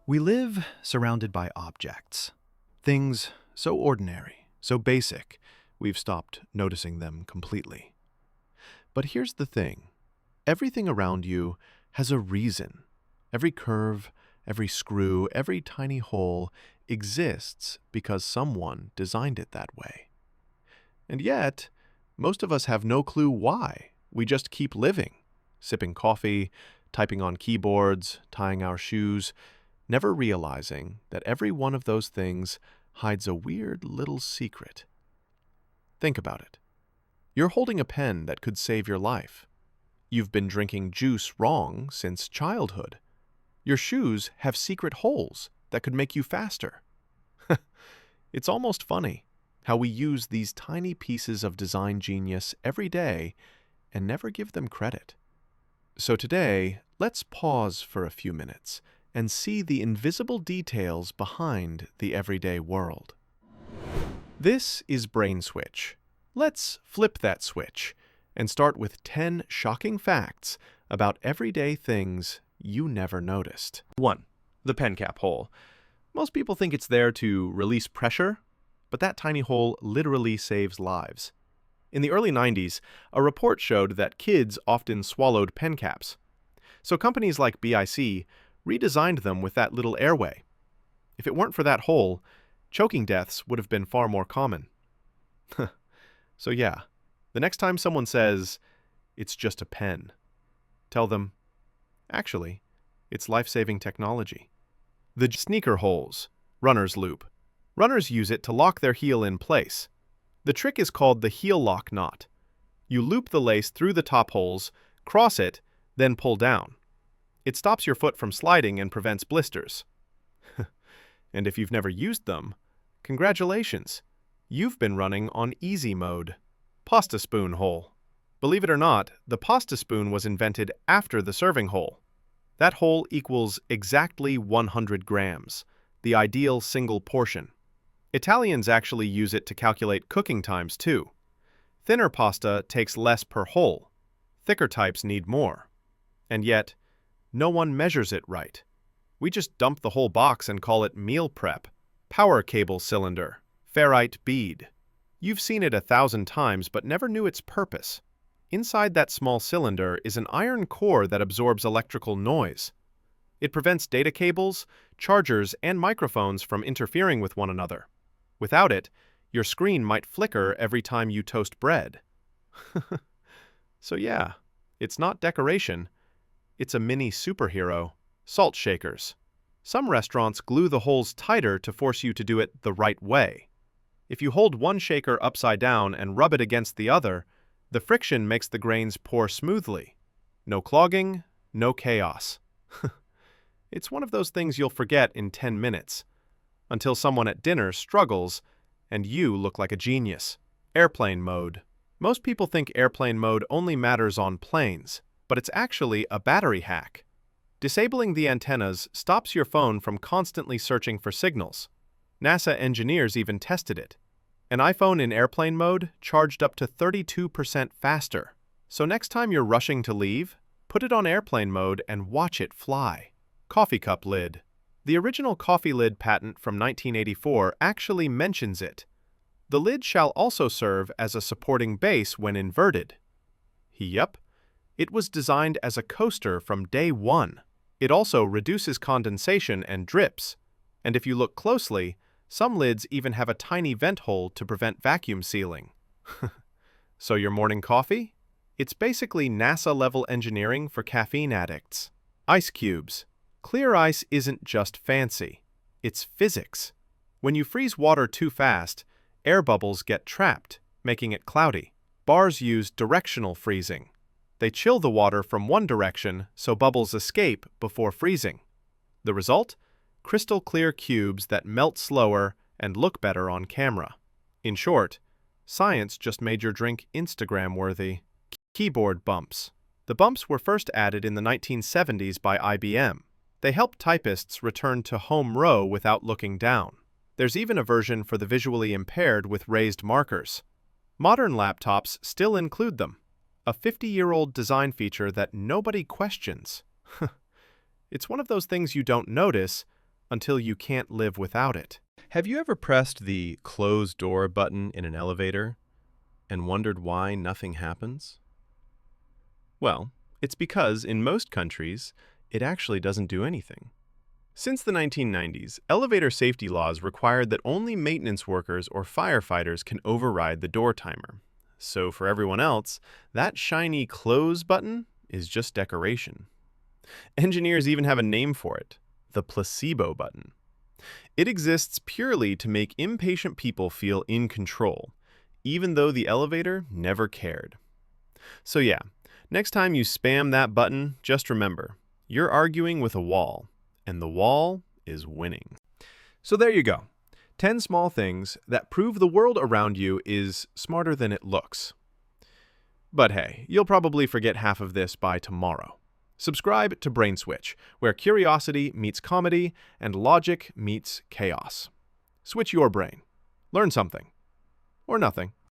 We live surrounded by objects. Things so ordinary, so basic, we've stopped noticing them completely. But here's the thing. Everything around you has a reason. Every curve, every screw, every tiny hole exists because someone designed it that way. And yet, most of us have no clue why. We just keep living, sipping coffee, typing on keyboards, tying our shoes, never realizing that every one of those things hides a weird little secret. Think about it. You're holding a pen that could save your life. You've been drinking juice wrong since childhood. Your shoes have secret holes that could make you faster. It's almost funny how we use these tiny pieces of design genius every day and never give them credit. So today, let's pause for a few minutes and see the invisible details behind the everyday world. This is BrainSwitch. Let's flip that switch and start with 10 shocking facts about everyday things you never noticed. 1. The pen cap hole. Most people think it's there to release pressure, but that tiny hole literally saves lives. In the early 90s, a report showed that kids often swallowed pen caps. So companies like BIC redesigned them with that little airway. If it weren't for that hole, choking deaths would have been far more common. So yeah, the next time someone says, "It's just a pen," tell them, actually, it's life-saving technology. The sneaker holes, runner's loop. Runners use it to lock their heel in place. The trick is called the heel lock knot. You loop the lace through the top holes, cross it, then pull down. It stops your foot from sliding and prevents blisters. And if you've never used them, congratulations, you've been running on easy mode. Pasta spoon hole. Believe it or not, the pasta spoon was invented after the serving hole. That hole equals exactly 100 grams, the ideal single portion. Italians actually use it to calculate cooking times too. Thinner pasta takes less per hole. Thicker types need more. And yet, no one measures it right. We just dump the whole box and call it meal prep. Power cable cylinder. Ferrite bead. You've seen it 1,000 times but never knew its purpose. Inside that small cylinder is an iron core that absorbs electrical noise. It prevents data cables, chargers, and microphones from interfering with one another. Without it, your screen might flicker every time you toast bread. So yeah, it's not decoration. It's a mini superhero. Salt shakers. Some restaurants glue the holes tighter to force you to do it the right way. If you hold one shaker upside down and rub it against the other, the friction makes the grains pour smoothly. No clogging, no chaos. It's one of those things you'll forget in 10 minutes, until someone at dinner struggles and you look like a genius. Airplane mode. Most people think airplane mode only matters on planes, but it's actually a battery hack. Disabling the antennas stops your phone from constantly searching for signals. NASA engineers even tested it. An iPhone in airplane mode charged up to 32% faster. So next time you're rushing to leave, put it on airplane mode and watch it fly. Coffee cup lid. The original coffee lid patent from 1984 actually mentions it. The lid shall also serve as a supporting base when inverted. Yep, it was designed as a coaster from day one. It also reduces condensation and drips. And if you look closely, some lids even have a tiny vent hole to prevent vacuum sealing. So your morning coffee? It's basically NASA-level engineering for caffeine addicts. Ice cubes. Clear ice isn't just fancy. It's physics. When you freeze water too fast, air bubbles get trapped, making it cloudy. Bars use directional freezing. They chill the water from one direction so bubbles escape before freezing. The result? Crystal clear cubes that melt slower and look better on camera. In short, science just made your drink Instagram-worthy. Keyboard bumps. The bumps were first added in the 1970s by IBM. They help typists return to home row without looking down. There's even a version for the visually impaired with raised markers. Modern laptops still include them, a 50-year-old design feature that nobody questions. It's one of those things you don't notice until you can't live without it. Have you ever pressed the close door button in an elevator and wondered why nothing happens? Well, it's because in most countries, it actually doesn't do anything. Since the 1990s, elevator safety laws required that only maintenance workers or firefighters can override the door timer. So for everyone else, that shiny close button is just decoration. Engineers even have a name for it, the placebo button. It exists purely to make impatient people feel in control, even though the elevator never cared. So yeah, next time you spam that button, just remember, you're arguing with a wall, and the wall is winning. So there you go. 10 small things that prove the world around you is smarter than it looks. But hey, you'll probably forget half of this by tomorrow. Subscribe to BrainSwitch, where curiosity meets comedy and logic meets chaos. Switch your brain. Learn something. Or nothing.